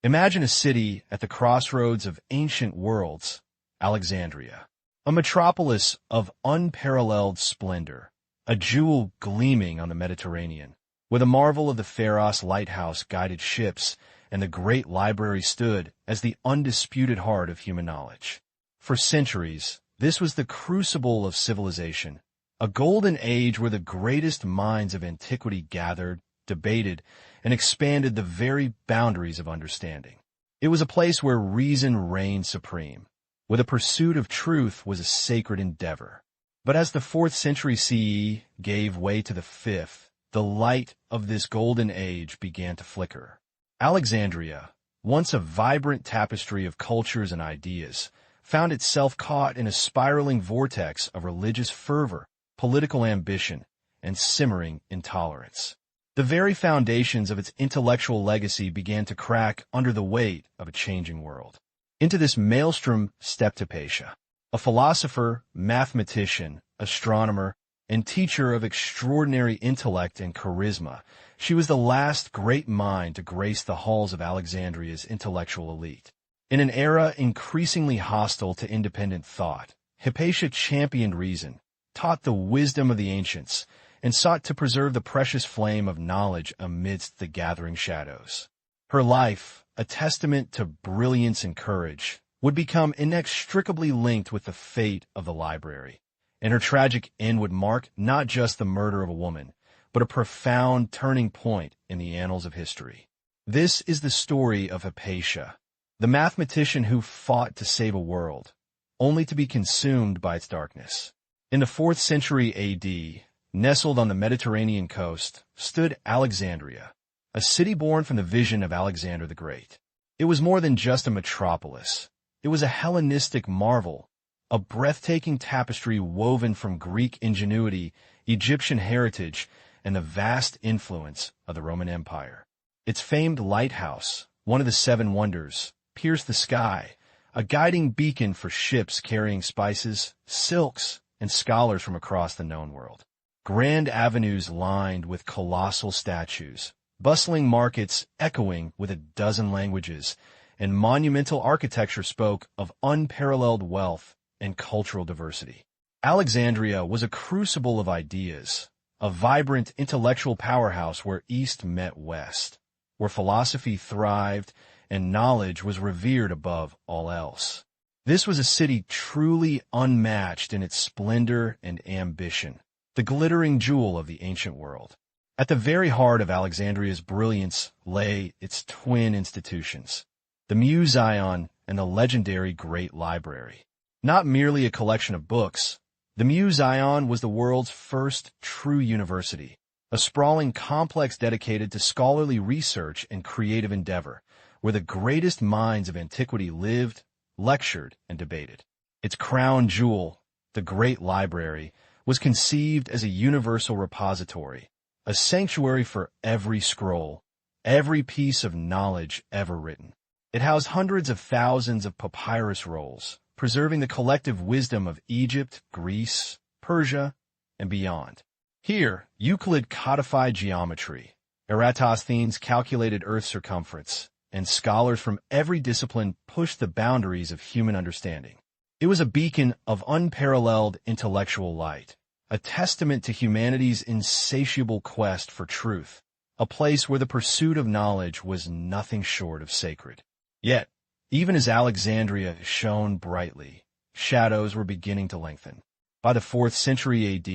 Imagine a city at the crossroads of ancient worlds, Alexandria, a metropolis of unparalleled splendor, a jewel gleaming on the Mediterranean, where the marvel of the Pharos lighthouse guided ships and the great library stood as the undisputed heart of human knowledge. For centuries, this was the crucible of civilization, a golden age where the greatest minds of antiquity gathered, debated, and expanded the very boundaries of understanding. It was a place where reason reigned supreme, where the pursuit of truth was a sacred endeavor. But as the 4th century CE gave way to the 5th, the light of this golden age began to flicker. Alexandria, once a vibrant tapestry of cultures and ideas, found itself caught in a spiraling vortex of religious fervor, political ambition, and simmering intolerance. The very foundations of its intellectual legacy began to crack under the weight of a changing world. Into this maelstrom stepped Hypatia, a philosopher, mathematician, astronomer, and teacher of extraordinary intellect and charisma. She was the last great mind to grace the halls of Alexandria's intellectual elite. In an era increasingly hostile to independent thought, Hypatia championed reason, taught the wisdom of the ancients, and sought to preserve the precious flame of knowledge amidst the gathering shadows. Her life, a testament to brilliance and courage, would become inextricably linked with the fate of the library, and her tragic end would mark not just the murder of a woman, but a profound turning point in the annals of history. This is the story of Hypatia, the mathematician who fought to save a world, only to be consumed by its darkness. In the 4th century AD, nestled on the Mediterranean coast, stood Alexandria, a city born from the vision of Alexander the Great. It was more than just a metropolis. It was a Hellenistic marvel, a breathtaking tapestry woven from Greek ingenuity, Egyptian heritage, and the vast influence of the Roman Empire. Its famed lighthouse, one of the 7 wonders, pierced the sky, a guiding beacon for ships carrying spices, silks, and scholars from across the known world. Grand avenues lined with colossal statues, bustling markets echoing with a dozen languages, and monumental architecture spoke of unparalleled wealth and cultural diversity. Alexandria was a crucible of ideas, a vibrant intellectual powerhouse where East met West, where philosophy thrived and knowledge was revered above all else. This was a city truly unmatched in its splendor and ambition, the glittering jewel of the ancient world. At the very heart of Alexandria's brilliance lay its twin institutions, the Museion and the legendary Great Library. Not merely a collection of books, the Museion was the world's first true university, a sprawling complex dedicated to scholarly research and creative endeavor, where the greatest minds of antiquity lived, lectured, and debated. Its crown jewel, the Great Library, was conceived as a universal repository, a sanctuary for every scroll, every piece of knowledge ever written. It housed hundreds of thousands of papyrus rolls, preserving the collective wisdom of Egypt, Greece, Persia, and beyond. Here, Euclid codified geometry, Eratosthenes calculated Earth's circumference, and scholars from every discipline pushed the boundaries of human understanding. It was a beacon of unparalleled intellectual light, a testament to humanity's insatiable quest for truth, a place where the pursuit of knowledge was nothing short of sacred. Yet, even as Alexandria shone brightly, shadows were beginning to lengthen. By the 4th century AD,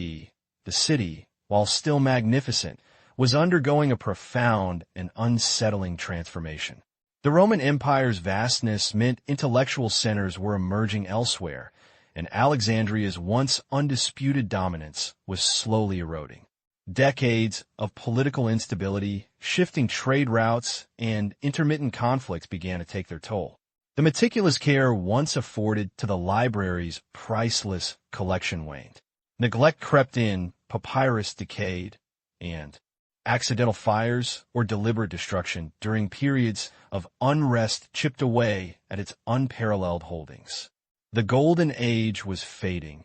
the city, while still magnificent, was undergoing a profound and unsettling transformation. The Roman Empire's vastness meant intellectual centers were emerging elsewhere, and Alexandria's once undisputed dominance was slowly eroding. Decades of political instability, shifting trade routes, and intermittent conflicts began to take their toll. The meticulous care once afforded to the library's priceless collection waned. Neglect crept in, papyrus decayed, and accidental fires or deliberate destruction during periods of unrest chipped away at its unparalleled holdings. The Golden Age was fading,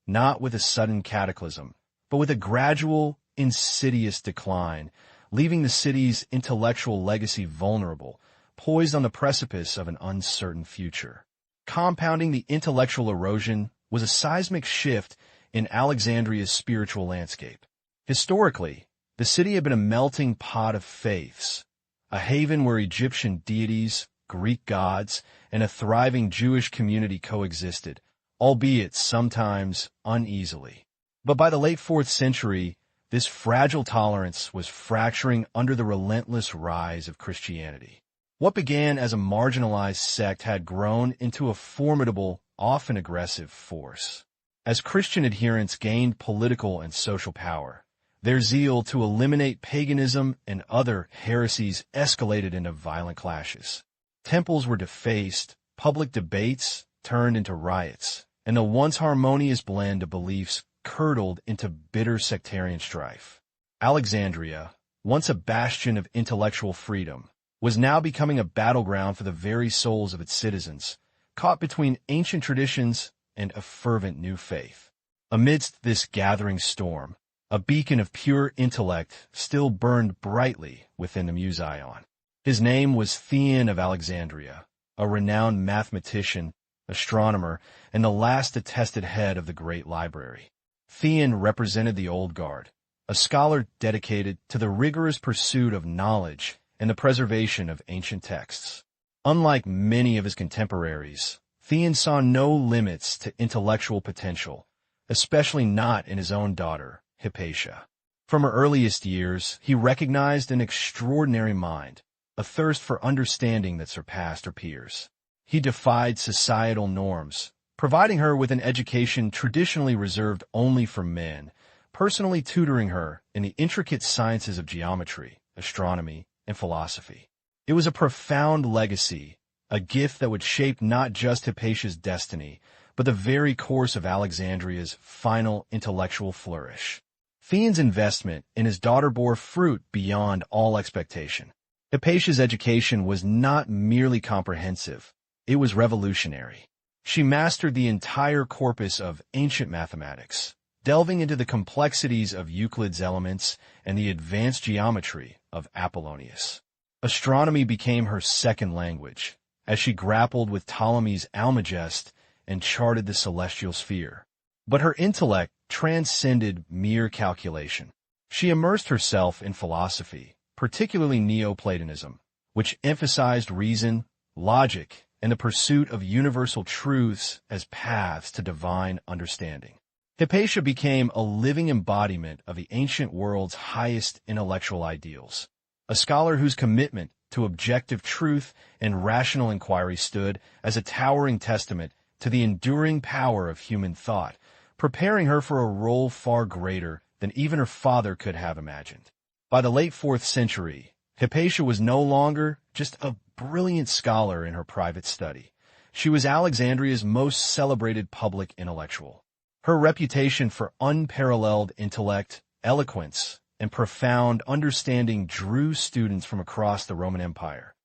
not with a sudden cataclysm, but with a gradual, insidious decline, leaving the city's intellectual legacy vulnerable, poised on the precipice of an uncertain future. Compounding the intellectual erosion was a seismic shift in Alexandria's spiritual landscape. Historically, the city had been a melting pot of faiths, a haven where Egyptian deities, Greek gods, and a thriving Jewish community coexisted, albeit sometimes uneasily. But by the late 4th century, this fragile tolerance was fracturing under the relentless rise of Christianity. What began as a marginalized sect had grown into a formidable, often aggressive force. As Christian adherents gained political and social power, their zeal to eliminate paganism and other heresies escalated into violent clashes. Temples were defaced, public debates turned into riots, and the once harmonious blend of beliefs curdled into bitter sectarian strife. Alexandria, once a bastion of intellectual freedom, was now becoming a battleground for the very souls of its citizens, caught between ancient traditions and a fervent new faith. Amidst this gathering storm, a beacon of pure intellect still burned brightly within the Museion. His name was Theon of Alexandria, a renowned mathematician, astronomer, and the last attested head of the great library. Theon represented the old guard, a scholar dedicated to the rigorous pursuit of knowledge and the preservation of ancient texts. Unlike many of his contemporaries, Theon saw no limits to intellectual potential, especially not in his own daughter, Hypatia. From her earliest years, he recognized an extraordinary mind, a thirst for understanding that surpassed her peers. He defied societal norms, providing her with an education traditionally reserved only for men, personally tutoring her in the intricate sciences of geometry, astronomy, and philosophy. It was a profound legacy, a gift that would shape not just Hypatia's destiny, but the very course of Alexandria's final intellectual flourish. Theon's investment in his daughter bore fruit beyond all expectation. Hypatia's education was not merely comprehensive, it was revolutionary. She mastered the entire corpus of ancient mathematics, delving into the complexities of Euclid's elements and the advanced geometry of Apollonius. Astronomy became her second language, as she grappled with Ptolemy's Almagest and charted the celestial sphere. But her intellect transcended mere calculation. She immersed herself in philosophy, particularly Neoplatonism, which emphasized reason, logic, and the pursuit of universal truths as paths to divine understanding. Hypatia became a living embodiment of the ancient world's highest intellectual ideals, a scholar whose commitment to objective truth and rational inquiry stood as a towering testament to the enduring power of human thought, preparing her for a role far greater than even her father could have imagined. By the late 4th century, Hypatia was no longer just a brilliant scholar in her private study. She was Alexandria's most celebrated public intellectual. Her reputation for unparalleled intellect, eloquence, and profound understanding drew students from across the Roman Empire,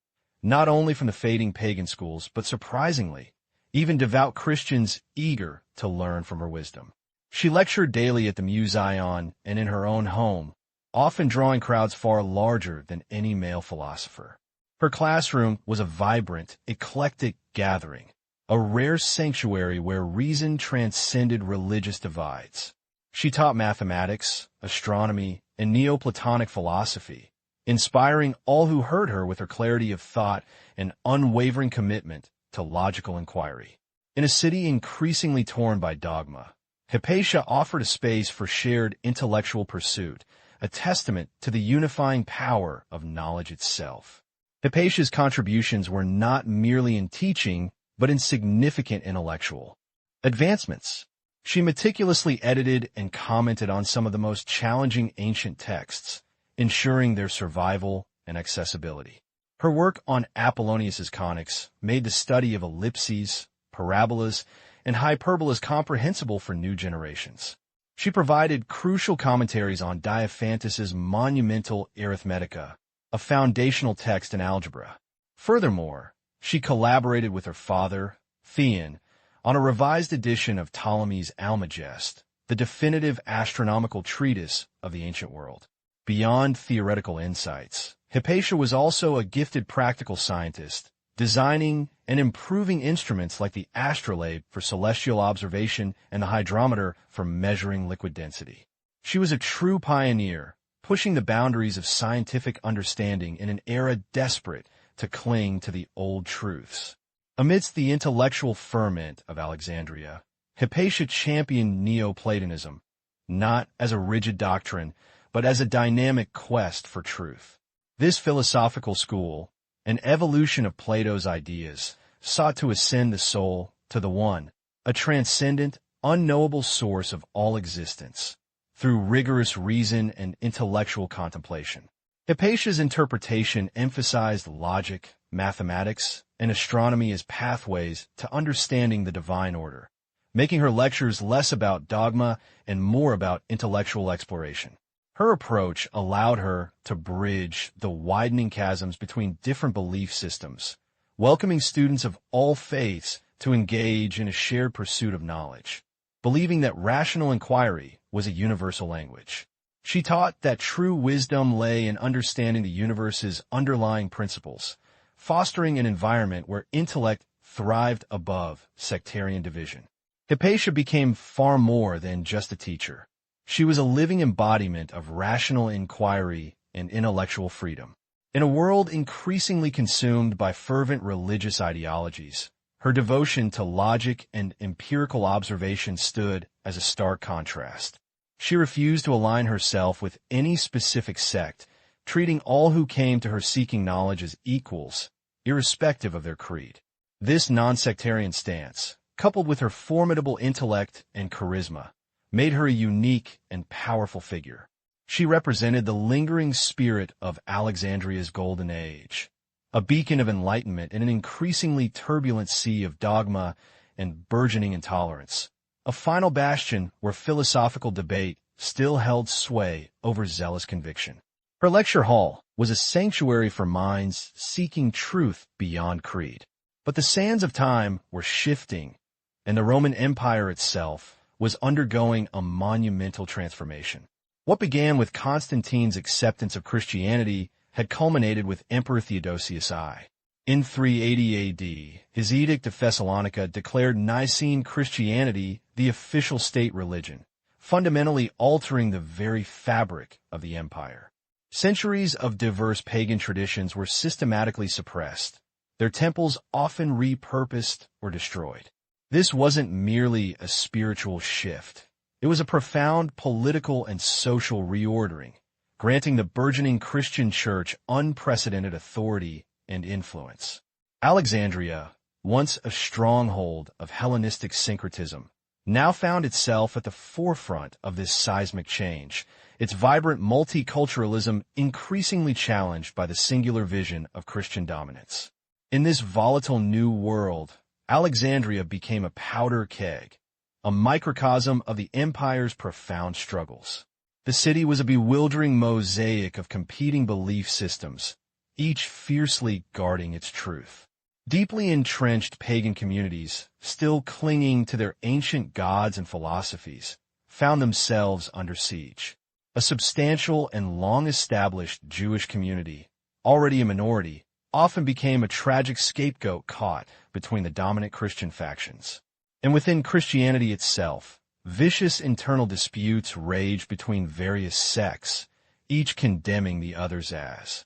not only from the fading pagan schools, but surprisingly, even devout Christians eager to learn from her wisdom. She lectured daily at the Museion and in her own home, often drawing crowds far larger than any male philosopher. Her classroom was a vibrant, eclectic gathering, a rare sanctuary where reason transcended religious divides. She taught mathematics, astronomy, and Neoplatonic philosophy, inspiring all who heard her with her clarity of thought and unwavering commitment to logical inquiry. In a city increasingly torn by dogma, Hypatia offered a space for shared intellectual pursuit, a testament to the unifying power of knowledge itself. Hypatia's contributions were not merely in teaching, but in significant intellectual advancements. She meticulously edited and commented on some of the most challenging ancient texts, ensuring their survival and accessibility. Her work on Apollonius's conics made the study of ellipses, parabolas, and hyperbolas comprehensible for new generations. She provided crucial commentaries on Diophantus's monumental Arithmetica, a foundational text in algebra. Furthermore, she collaborated with her father, Theon, on a revised edition of Ptolemy's Almagest, the definitive astronomical treatise of the ancient world. Beyond theoretical insights, Hypatia was also a gifted practical scientist, designing and improving instruments like the astrolabe for celestial observation and the hydrometer for measuring liquid density. She was a true pioneer, pushing the boundaries of scientific understanding in an era desperate to cling to the old truths. Amidst the intellectual ferment of Alexandria, Hypatia championed Neoplatonism, not as a rigid doctrine, but as a dynamic quest for truth. This philosophical school, an evolution of Plato's ideas, sought to ascend the soul to the One, a transcendent, unknowable source of all existence, through rigorous reason and intellectual contemplation. Hypatia's interpretation emphasized logic, mathematics, and astronomy as pathways to understanding the divine order, making her lectures less about dogma and more about intellectual exploration. Her approach allowed her to bridge the widening chasms between different belief systems, welcoming students of all faiths to engage in a shared pursuit of knowledge, believing that rational inquiry was a universal language. She taught that true wisdom lay in understanding the universe's underlying principles, fostering an environment where intellect thrived above sectarian division. Hypatia became far more than just a teacher. She was a living embodiment of rational inquiry and intellectual freedom. In a world increasingly consumed by fervent religious ideologies, her devotion to logic and empirical observation stood as a stark contrast. She refused to align herself with any specific sect, treating all who came to her seeking knowledge as equals, irrespective of their creed. This non-sectarian stance, coupled with her formidable intellect and charisma, made her a unique and powerful figure. She represented the lingering spirit of Alexandria's golden age, a beacon of enlightenment in an increasingly turbulent sea of dogma and burgeoning intolerance, a final bastion where philosophical debate still held sway over zealous conviction. Her lecture hall was a sanctuary for minds seeking truth beyond creed. But the sands of time were shifting, and the Roman Empire itself was undergoing a monumental transformation. What began with Constantine's acceptance of Christianity had culminated with Emperor Theodosius I. In 380 AD, his Edict of Thessalonica declared Nicene Christianity the official state religion, fundamentally altering the very fabric of the empire. Centuries of diverse pagan traditions were systematically suppressed, their temples often repurposed or destroyed. This wasn't merely a spiritual shift. It was a profound political and social reordering, granting the burgeoning Christian church unprecedented authority and influence. Alexandria, once a stronghold of Hellenistic syncretism, now found itself at the forefront of this seismic change, its vibrant multiculturalism increasingly challenged by the singular vision of Christian dominance. In this volatile new world, Alexandria became a powder keg, a microcosm of the empire's profound struggles. The city was a bewildering mosaic of competing belief systems, each fiercely guarding its truth. Deeply entrenched pagan communities, still clinging to their ancient gods and philosophies, found themselves under siege. A substantial and long-established Jewish community, already a minority, often became a tragic scapegoat caught between the dominant Christian factions. And within Christianity itself, vicious internal disputes raged between various sects, each condemning the others as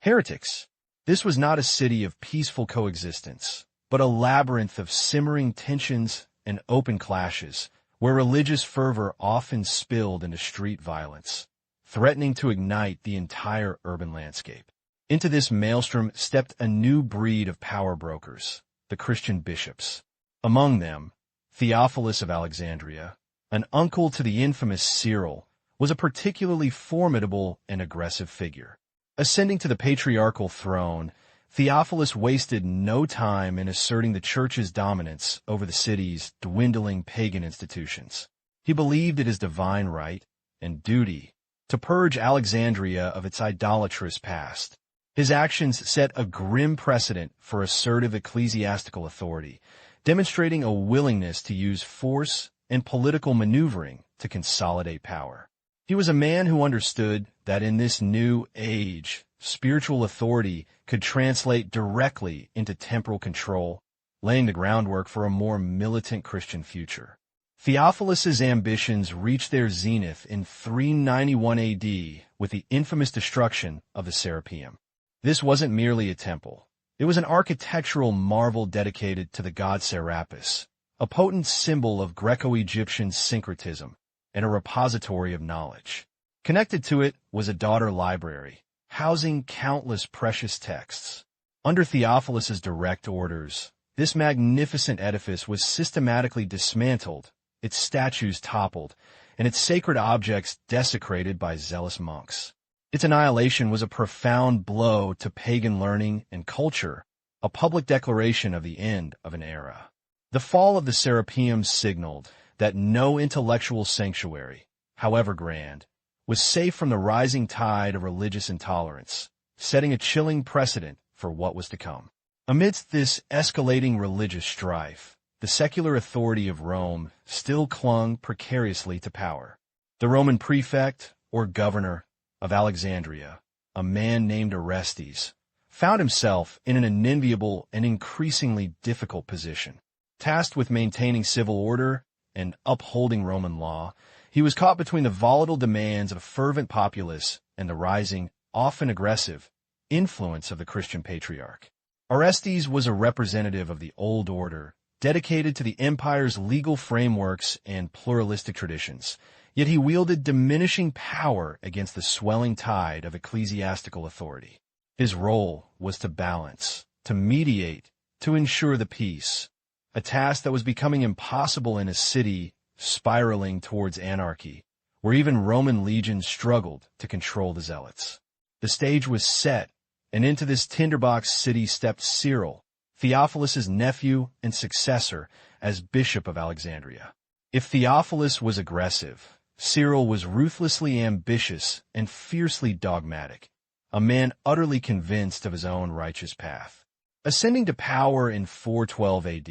heretics. This was not a city of peaceful coexistence, but a labyrinth of simmering tensions and open clashes, where religious fervor often spilled into street violence, threatening to ignite the entire urban landscape. Into this maelstrom stepped a new breed of power brokers, the Christian bishops. Among them, Theophilus of Alexandria, an uncle to the infamous Cyril, was a particularly formidable and aggressive figure. Ascending to the patriarchal throne, Theophilus wasted no time in asserting the church's dominance over the city's dwindling pagan institutions. He believed it his divine right and duty to purge Alexandria of its idolatrous past. His actions set a grim precedent for assertive ecclesiastical authority, demonstrating a willingness to use force and political maneuvering to consolidate power. He was a man who understood that in this new age, spiritual authority could translate directly into temporal control, laying the groundwork for a more militant Christian future. Theophilus's ambitions reached their zenith in 391 AD with the infamous destruction of the Serapeum. This wasn't merely a temple. It was an architectural marvel dedicated to the god Serapis, a potent symbol of Greco-Egyptian syncretism and a repository of knowledge. Connected to it was a daughter library, housing countless precious texts. Under Theophilus's direct orders, this magnificent edifice was systematically dismantled, its statues toppled, and its sacred objects desecrated by zealous monks. Its annihilation was a profound blow to pagan learning and culture, a public declaration of the end of an era. The fall of the Serapeum signaled that no intellectual sanctuary, however grand, was safe from the rising tide of religious intolerance, setting a chilling precedent for what was to come. Amidst this escalating religious strife, the secular authority of Rome still clung precariously to power. The Roman prefect, or governor, of Alexandria, a man named Orestes, found himself in an unenviable and increasingly difficult position. Tasked with maintaining civil order and upholding Roman law, he was caught between the volatile demands of a fervent populace and the rising, often aggressive, influence of the Christian patriarch. Orestes was a representative of the old order, dedicated to the empire's legal frameworks and pluralistic traditions, yet he wielded diminishing power against the swelling tide of ecclesiastical authority. His role was to balance, to mediate, to ensure the peace, a task that was becoming impossible in a city spiraling towards anarchy, where even Roman legions struggled to control the zealots. The stage was set, and into this tinderbox city stepped Cyril, Theophilus's nephew and successor as Bishop of Alexandria. If Theophilus was aggressive, Cyril was ruthlessly ambitious and fiercely dogmatic, a man utterly convinced of his own righteous path. Ascending to power in 412 AD,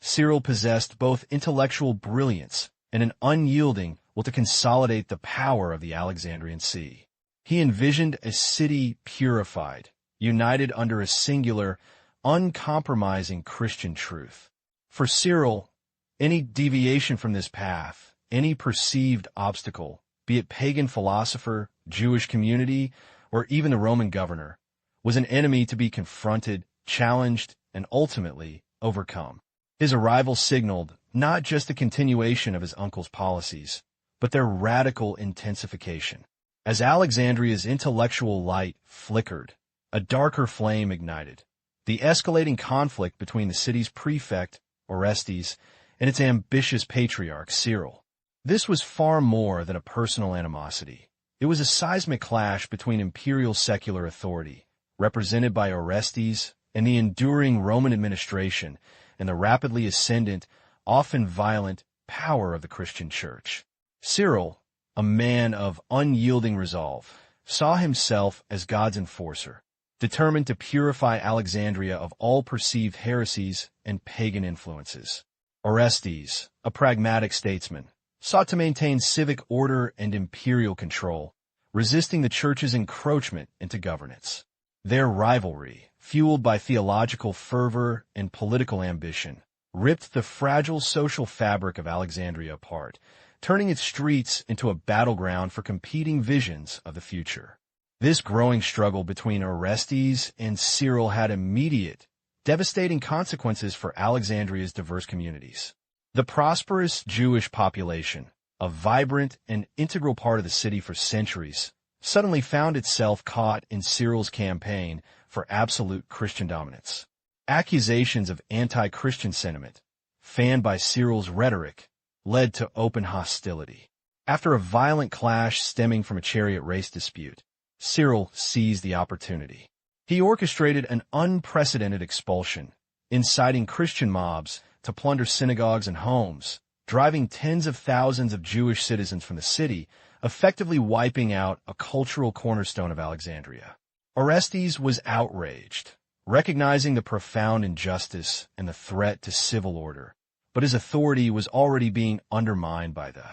Cyril possessed both intellectual brilliance and an unyielding will to consolidate the power of the Alexandrian See. He envisioned a city purified, united under a singular, uncompromising Christian truth. For Cyril, any deviation from this path, any perceived obstacle, be it pagan philosopher, Jewish community, or even the Roman governor, was an enemy to be confronted, challenged, and ultimately overcome. His arrival signaled not just the continuation of his uncle's policies, but their radical intensification. As Alexandria's intellectual light flickered, a darker flame ignited. The escalating conflict between the city's prefect, Orestes, and its ambitious patriarch, Cyril. This was far more than a personal animosity. It was a seismic clash between imperial secular authority, represented by Orestes, and the enduring Roman administration, and the rapidly ascendant, often violent, power of the Christian Church. Cyril, a man of unyielding resolve, saw himself as God's enforcer, determined to purify Alexandria of all perceived heresies and pagan influences. Orestes, a pragmatic statesman, sought to maintain civic order and imperial control, resisting the Church's encroachment into governance. Their rivalry, fueled by theological fervor and political ambition, ripped the fragile social fabric of Alexandria apart, turning its streets into a battleground for competing visions of the future. This growing struggle between Orestes and Cyril had immediate, devastating consequences for Alexandria's diverse communities. The prosperous Jewish population, a vibrant and integral part of the city for centuries, suddenly found itself caught in Cyril's campaign for absolute Christian dominance. Accusations of anti-Christian sentiment, fanned by Cyril's rhetoric, led to open hostility. After a violent clash stemming from a chariot race dispute, Cyril seized the opportunity. He orchestrated an unprecedented expulsion, inciting Christian mobs to plunder synagogues and homes, driving tens of thousands of Jewish citizens from the city, effectively wiping out a cultural cornerstone of Alexandria. Orestes was outraged, recognizing the profound injustice and the threat to civil order, but his authority was already being undermined by the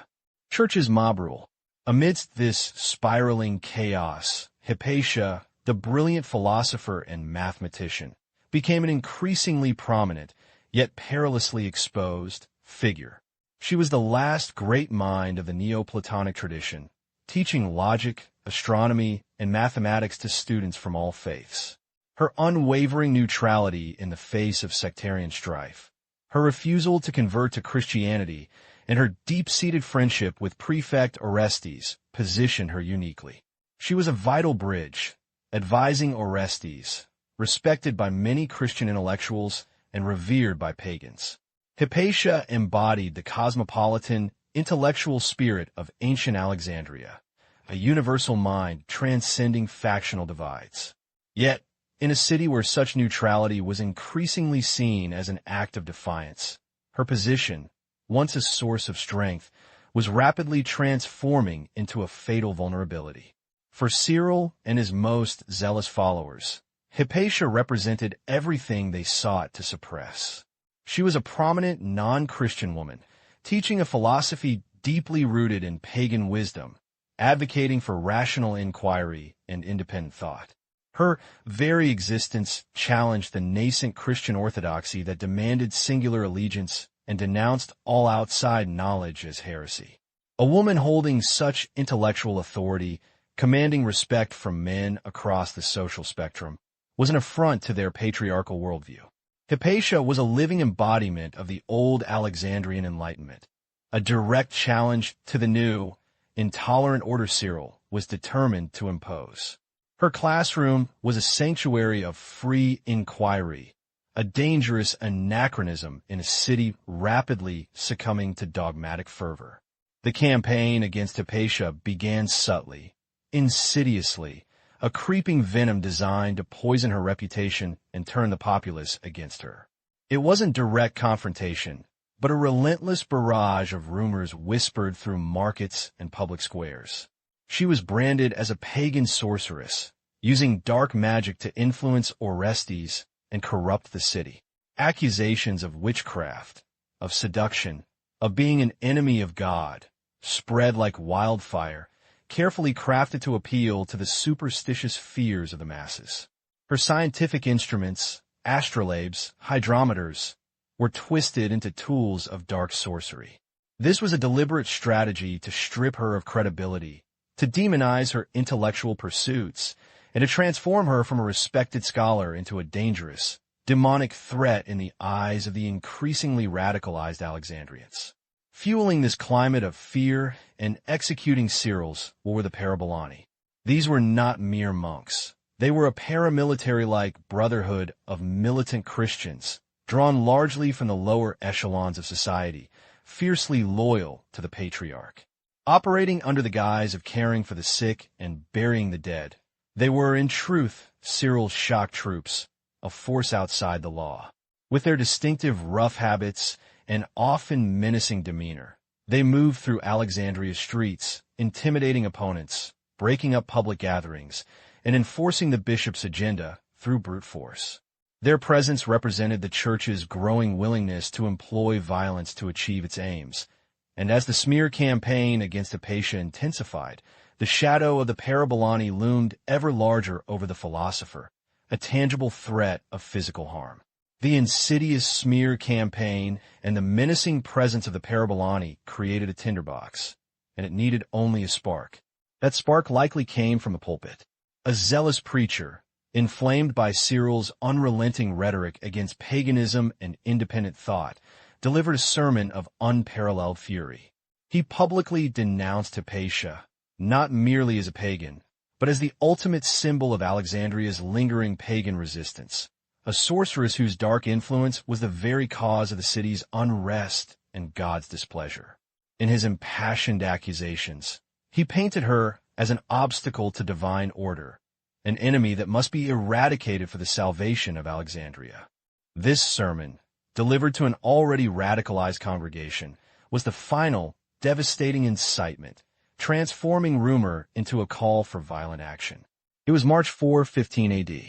Church's mob rule. Amidst this spiraling chaos, Hypatia, the brilliant philosopher and mathematician, became an increasingly prominent, yet perilously exposed, figure. She was the last great mind of the Neoplatonic tradition, teaching logic, astronomy, and mathematics to students from all faiths. Her unwavering neutrality in the face of sectarian strife, her refusal to convert to Christianity, and her deep-seated friendship with Prefect Orestes positioned her uniquely. She was a vital bridge, advising Orestes, respected by many Christian intellectuals and revered by pagans. Hypatia embodied the cosmopolitan, intellectual spirit of ancient Alexandria, a universal mind transcending factional divides. Yet, in a city where such neutrality was increasingly seen as an act of defiance, her position, once a source of strength, was rapidly transforming into a fatal vulnerability. For Cyril and his most zealous followers, Hypatia represented everything they sought to suppress. She was a prominent non-Christian woman, teaching a philosophy deeply rooted in pagan wisdom, advocating for rational inquiry and independent thought. Her very existence challenged the nascent Christian orthodoxy that demanded singular allegiance and denounced all outside knowledge as heresy. A woman holding such intellectual authority, commanding respect from men across the social spectrum, was an affront to their patriarchal worldview. Hypatia was a living embodiment of the old Alexandrian enlightenment, a direct challenge to the new, intolerant order Cyril was determined to impose. Her classroom was a sanctuary of free inquiry, a dangerous anachronism in a city rapidly succumbing to dogmatic fervor. The campaign against Hypatia began subtly, insidiously, a creeping venom designed to poison her reputation and turn the populace against her. It wasn't direct confrontation, but a relentless barrage of rumors whispered through markets and public squares. She was branded as a pagan sorceress, using dark magic to influence Orestes and corrupt the city. Accusations of witchcraft, of seduction, of being an enemy of God, spread like wildfire, carefully crafted to appeal to the superstitious fears of the masses. Her scientific instruments, astrolabes, hydrometers, were twisted into tools of dark sorcery. This was a deliberate strategy to strip her of credibility, to demonize her intellectual pursuits, and to transform her from a respected scholar into a dangerous, demonic threat in the eyes of the increasingly radicalized Alexandrians. Fueling this climate of fear and executing Cyrils were the Parabolani. These were not mere monks. They were a paramilitary-like brotherhood of militant Christians, drawn largely from the lower echelons of society, fiercely loyal to the patriarch. Operating under the guise of caring for the sick and burying the dead, they were, in truth, Cyril's shock troops, a force outside the law. With their distinctive rough habits and often menacing demeanor, they moved through Alexandria's streets, intimidating opponents, breaking up public gatherings, and enforcing the bishop's agenda through brute force. Their presence represented the church's growing willingness to employ violence to achieve its aims, and as the smear campaign against Hypatia intensified, the shadow of the Parabolani loomed ever larger over the philosopher, a tangible threat of physical harm. The insidious smear campaign and the menacing presence of the Parabolani created a tinderbox, and it needed only a spark. That spark likely came from the pulpit. A zealous preacher, inflamed by Cyril's unrelenting rhetoric against paganism and independent thought, delivered a sermon of unparalleled fury. He publicly denounced Hypatia, not merely as a pagan, but as the ultimate symbol of Alexandria's lingering pagan resistance, a sorceress whose dark influence was the very cause of the city's unrest and God's displeasure. In his impassioned accusations, he painted her as an obstacle to divine order, an enemy that must be eradicated for the salvation of Alexandria. This sermon, delivered to an already radicalized congregation, was the final, devastating incitement, transforming rumor into a call for violent action. It was March 4, 15 AD.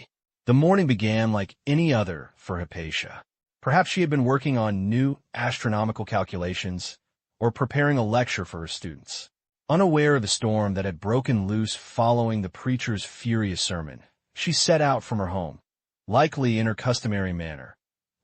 The morning began like any other for Hypatia. Perhaps she had been working on new astronomical calculations or preparing a lecture for her students. Unaware of the storm that had broken loose following the preacher's furious sermon, she set out from her home, likely in her customary manner,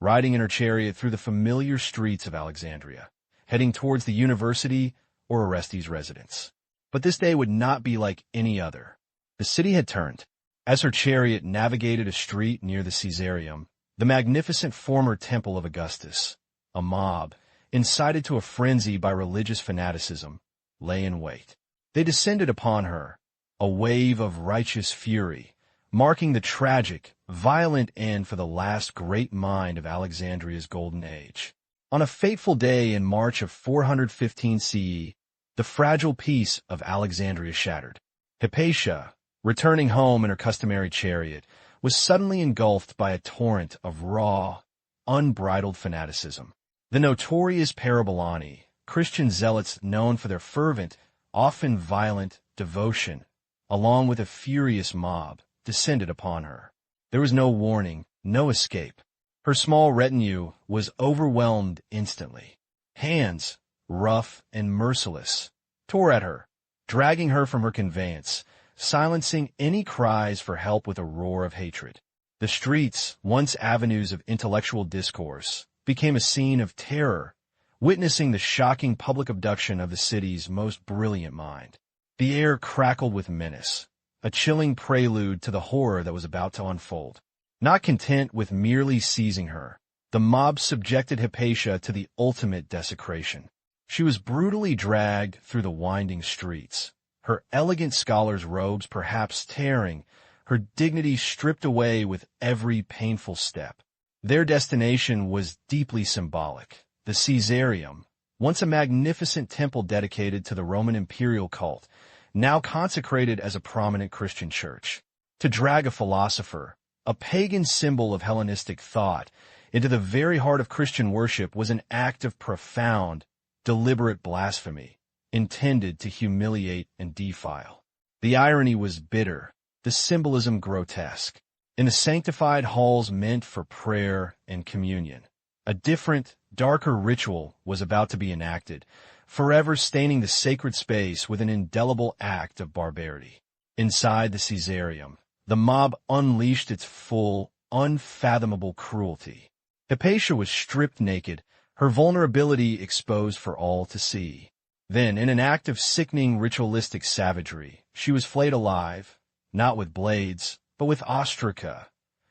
riding in her chariot through the familiar streets of Alexandria, heading towards the university or Orestes' residence. But this day would not be like any other. The city had turned. As her chariot navigated a street near the Caesareum, the magnificent former temple of Augustus, a mob, incited to a frenzy by religious fanaticism, lay in wait. They descended upon her, a wave of righteous fury, marking the tragic, violent end for the last great mind of Alexandria's golden age. On a fateful day in March of 415 CE, the fragile peace of Alexandria shattered. Hypatia, returning home in her customary chariot, was suddenly engulfed by a torrent of raw, unbridled fanaticism. The notorious Parabolani, Christian zealots known for their fervent, often violent, devotion, along with a furious mob, descended upon her. There was no warning, no escape. Her small retinue was overwhelmed instantly. Hands, rough and merciless, tore at her, dragging her from her conveyance, silencing any cries for help with a roar of hatred. The streets, once avenues of intellectual discourse, became a scene of terror, witnessing the shocking public abduction of the city's most brilliant mind. The air crackled with menace, a chilling prelude to the horror that was about to unfold. Not content with merely seizing her, the mob subjected Hypatia to the ultimate desecration. She was brutally dragged through the winding streets, her elegant scholar's robes perhaps tearing, her dignity stripped away with every painful step. Their destination was deeply symbolic. The Caesareum, once a magnificent temple dedicated to the Roman imperial cult, now consecrated as a prominent Christian church. To drag a philosopher, a pagan symbol of Hellenistic thought, into the very heart of Christian worship was an act of profound, deliberate blasphemy, intended to humiliate and defile. The irony was bitter, the symbolism grotesque. In the sanctified halls meant for prayer and communion, a different, darker ritual was about to be enacted, forever staining the sacred space with an indelible act of barbarity. Inside the Caesareum, the mob unleashed its full, unfathomable cruelty. Hypatia was stripped naked, her vulnerability exposed for all to see. Then, in an act of sickening ritualistic savagery, she was flayed alive, not with blades, but with ostraca,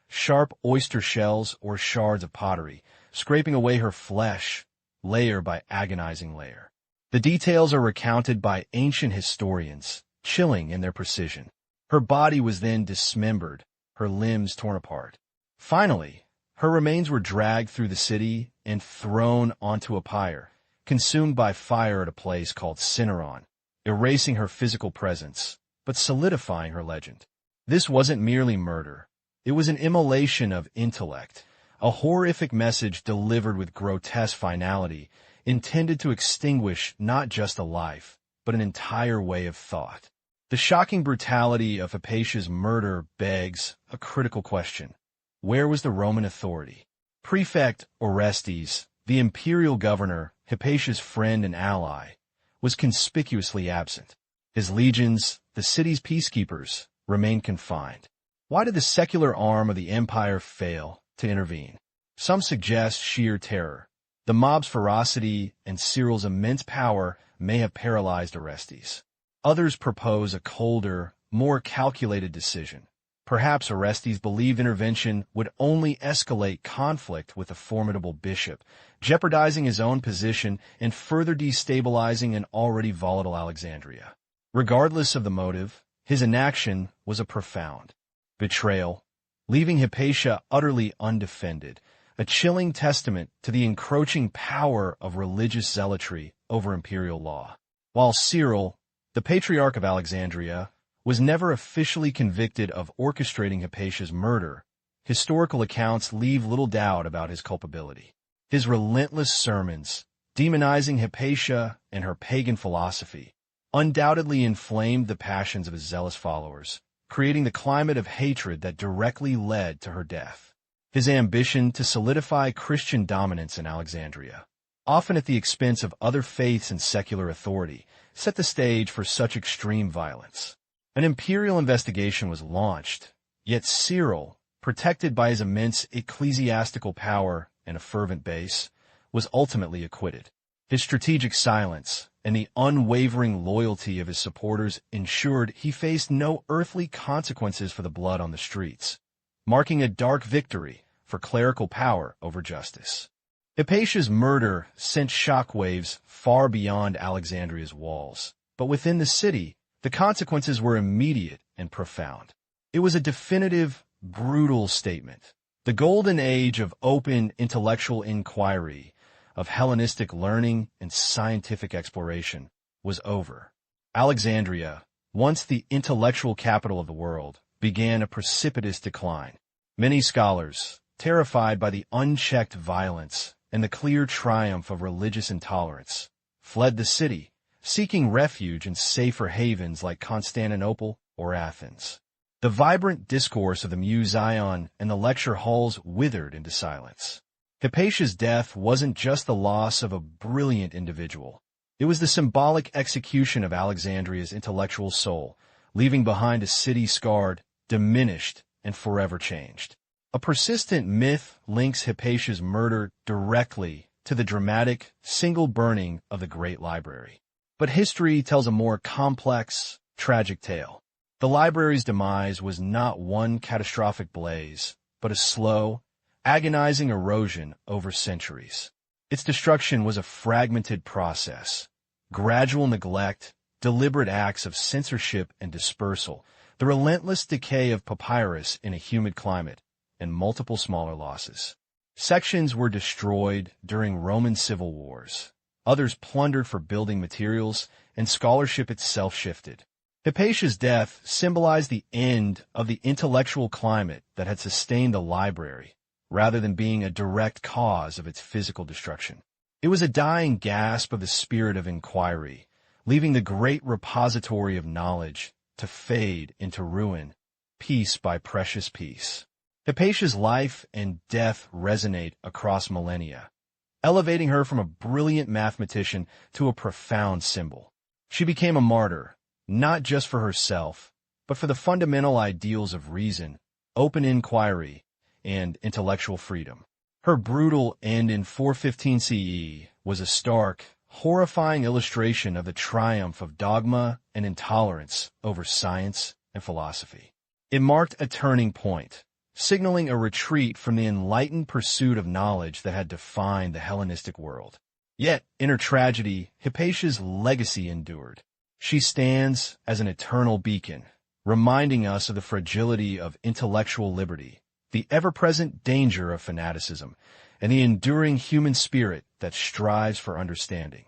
sharp oyster shells or shards of pottery, scraping away her flesh, layer by agonizing layer. The details are recounted by ancient historians, chilling in their precision. Her body was then dismembered, her limbs torn apart. Finally, her remains were dragged through the city and thrown onto a pyre, consumed by fire at a place called Cineron, erasing her physical presence, but solidifying her legend. This wasn't merely murder. It was an immolation of intellect, a horrific message delivered with grotesque finality, intended to extinguish not just a life, but an entire way of thought. The shocking brutality of Hypatia's murder begs a critical question. Where was the Roman authority? Prefect Orestes, the imperial governor, Hypatia's friend and ally, was conspicuously absent. His legions, the city's peacekeepers, remained confined. Why did the secular arm of the empire fail to intervene? Some suggest sheer terror. The mob's ferocity and Cyril's immense power may have paralyzed Orestes. Others propose a colder, more calculated decision. Perhaps Orestes believed intervention would only escalate conflict with the formidable bishop, jeopardizing his own position and further destabilizing an already volatile Alexandria. Regardless of the motive, his inaction was a profound betrayal, leaving Hypatia utterly undefended, a chilling testament to the encroaching power of religious zealotry over imperial law. While Cyril, the Patriarch of Alexandria, was never officially convicted of orchestrating Hypatia's murder, historical accounts leave little doubt about his culpability. His relentless sermons, demonizing Hypatia and her pagan philosophy, undoubtedly inflamed the passions of his zealous followers, creating the climate of hatred that directly led to her death. His ambition to solidify Christian dominance in Alexandria, often at the expense of other faiths and secular authority, set the stage for such extreme violence. An imperial investigation was launched, Yet Cyril, protected by his immense ecclesiastical power and a fervent base, was ultimately acquitted. His strategic silence and the unwavering loyalty of his supporters ensured he faced no earthly consequences for the blood on the streets, marking a dark victory for clerical power over justice. Hypatia's murder sent shockwaves far beyond Alexandria's walls, but within the city, the consequences were immediate and profound. It was a definitive, brutal statement. The golden age of open intellectual inquiry, of Hellenistic learning and scientific exploration, was over. Alexandria, once the intellectual capital of the world, began a precipitous decline. Many scholars, terrified by the unchecked violence and the clear triumph of religious intolerance, fled the city, seeking refuge in safer havens like Constantinople or Athens. The vibrant discourse of the Museum and the lecture halls withered into silence. Hypatia's death wasn't just the loss of a brilliant individual. It was the symbolic execution of Alexandria's intellectual soul, leaving behind a city scarred, diminished, and forever changed. A persistent myth links Hypatia's murder directly to the dramatic, single burning of the Great Library. But history tells a more complex, tragic tale. The library's demise was not one catastrophic blaze, but a slow, agonizing erosion over centuries. Its destruction was a fragmented process. Gradual neglect, deliberate acts of censorship and dispersal, the relentless decay of papyrus in a humid climate, and multiple smaller losses. Sections were destroyed during Roman civil wars. Others plundered for building materials, and scholarship itself shifted. Hypatia's death symbolized the end of the intellectual climate that had sustained the library, rather than being a direct cause of its physical destruction. It was a dying gasp of the spirit of inquiry, leaving the great repository of knowledge to fade into ruin, piece by precious piece. Hypatia's life and death resonate across millennia, elevating her from a brilliant mathematician to a profound symbol. She became a martyr, not just for herself, but for the fundamental ideals of reason, open inquiry, and intellectual freedom. Her brutal end in 415 CE was a stark, horrifying illustration of the triumph of dogma and intolerance over science and philosophy. It marked a turning point, signaling a retreat from the enlightened pursuit of knowledge that had defined the Hellenistic world. Yet, in her tragedy, Hypatia's legacy endured. She stands as an eternal beacon, reminding us of the fragility of intellectual liberty, the ever-present danger of fanaticism, and the enduring human spirit that strives for understanding,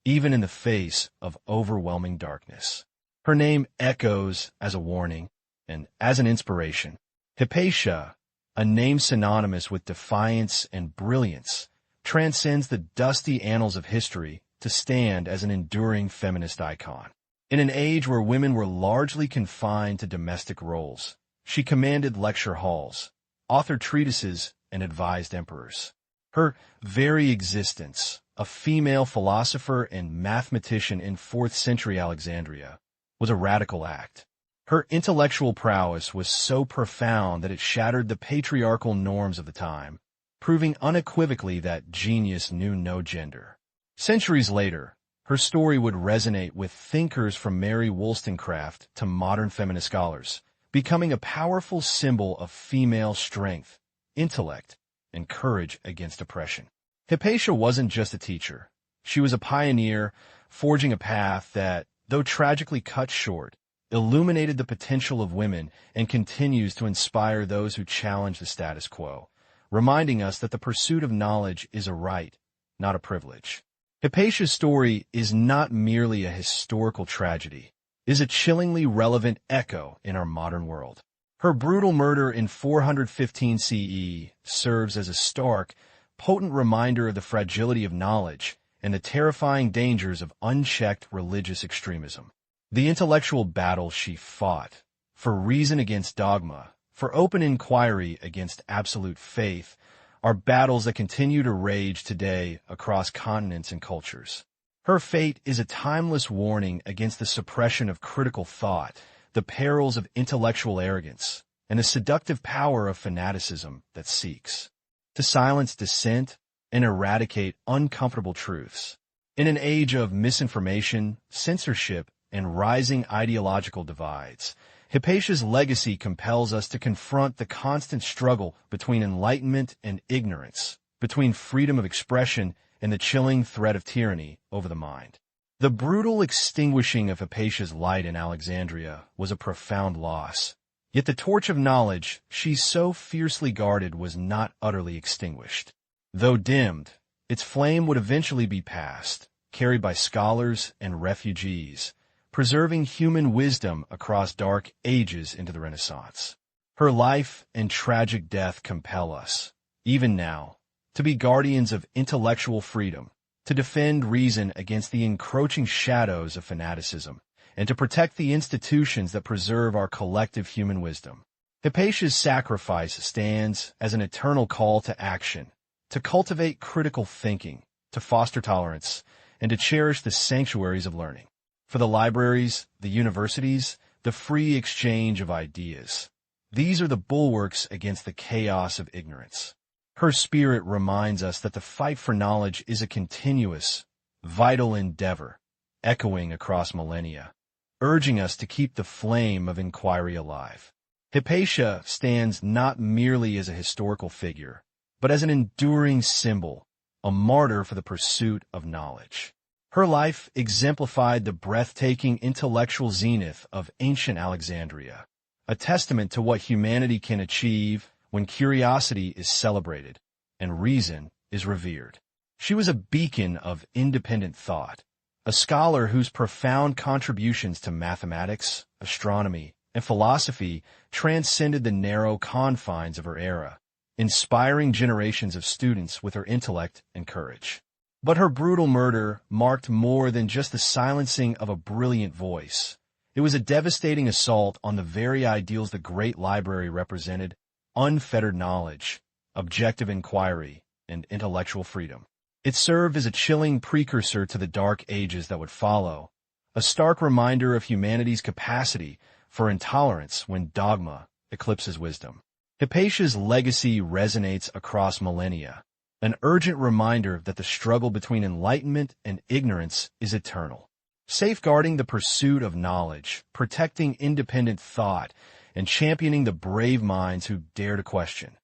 even in the face of overwhelming darkness. Her name echoes as a warning and as an inspiration. Hypatia, a name synonymous with defiance and brilliance, transcends the dusty annals of history to stand as an enduring feminist icon. In an age where women were largely confined to domestic roles, she commanded lecture halls, authored treatises, and advised emperors. Her very existence, a female philosopher and mathematician in 4th century Alexandria, was a radical act. Her intellectual prowess was so profound that it shattered the patriarchal norms of the time, proving unequivocally that genius knew no gender. Centuries later, her story would resonate with thinkers from Mary Wollstonecraft to modern feminist scholars, becoming a powerful symbol of female strength, intellect, and courage against oppression. Hypatia wasn't just a teacher. She was a pioneer, forging a path that, though tragically cut short, illuminated the potential of women and continues to inspire those who challenge the status quo, reminding us that the pursuit of knowledge is a right, not a privilege. Hypatia's story is not merely a historical tragedy. It is a chillingly relevant echo in our modern world. Her brutal murder in 415 CE serves as a stark, potent reminder of the fragility of knowledge and the terrifying dangers of unchecked religious extremism. The intellectual battle she fought, for reason against dogma, for open inquiry against absolute faith, are battles that continue to rage today across continents and cultures. Her fate is a timeless warning against the suppression of critical thought, the perils of intellectual arrogance, and the seductive power of fanaticism that seeks to silence dissent and eradicate uncomfortable truths. In an age of misinformation, censorship, and rising ideological divides, Hypatia's legacy compels us to confront the constant struggle between enlightenment and ignorance, between freedom of expression and the chilling threat of tyranny over the mind. The brutal extinguishing of Hypatia's light in Alexandria was a profound loss. Yet the torch of knowledge she so fiercely guarded was not utterly extinguished. Though dimmed, its flame would eventually be passed, carried by scholars and refugees, preserving human wisdom across dark ages into the Renaissance. Her life and tragic death compel us, even now, to be guardians of intellectual freedom, to defend reason against the encroaching shadows of fanaticism, and to protect the institutions that preserve our collective human wisdom. Hypatia's sacrifice stands as an eternal call to action, to cultivate critical thinking, to foster tolerance, and to cherish the sanctuaries of learning. For the libraries, the universities, the free exchange of ideas. These are the bulwarks against the chaos of ignorance. Her spirit reminds us that the fight for knowledge is a continuous, vital endeavor, echoing across millennia, urging us to keep the flame of inquiry alive. Hypatia stands not merely as a historical figure, but as an enduring symbol, a martyr for the pursuit of knowledge. Her life exemplified the breathtaking intellectual zenith of ancient Alexandria, a testament to what humanity can achieve when curiosity is celebrated and reason is revered. She was a beacon of independent thought, a scholar whose profound contributions to mathematics, astronomy, and philosophy transcended the narrow confines of her era, inspiring generations of students with her intellect and courage. But her brutal murder marked more than just the silencing of a brilliant voice. It was a devastating assault on the very ideals the great library represented: unfettered knowledge, objective inquiry, and intellectual freedom. It served as a chilling precursor to the dark ages that would follow, a stark reminder of humanity's capacity for intolerance when dogma eclipses wisdom. Hypatia's legacy resonates across millennia, an urgent reminder that the struggle between enlightenment and ignorance is eternal. Safeguarding the pursuit of knowledge, protecting independent thought, and championing the brave minds who dare to question.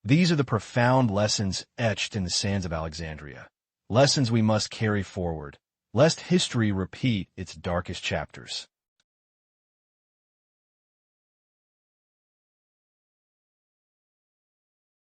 These are the profound lessons etched in the sands of Alexandria, lessons we must carry forward, lest history repeat its darkest chapters.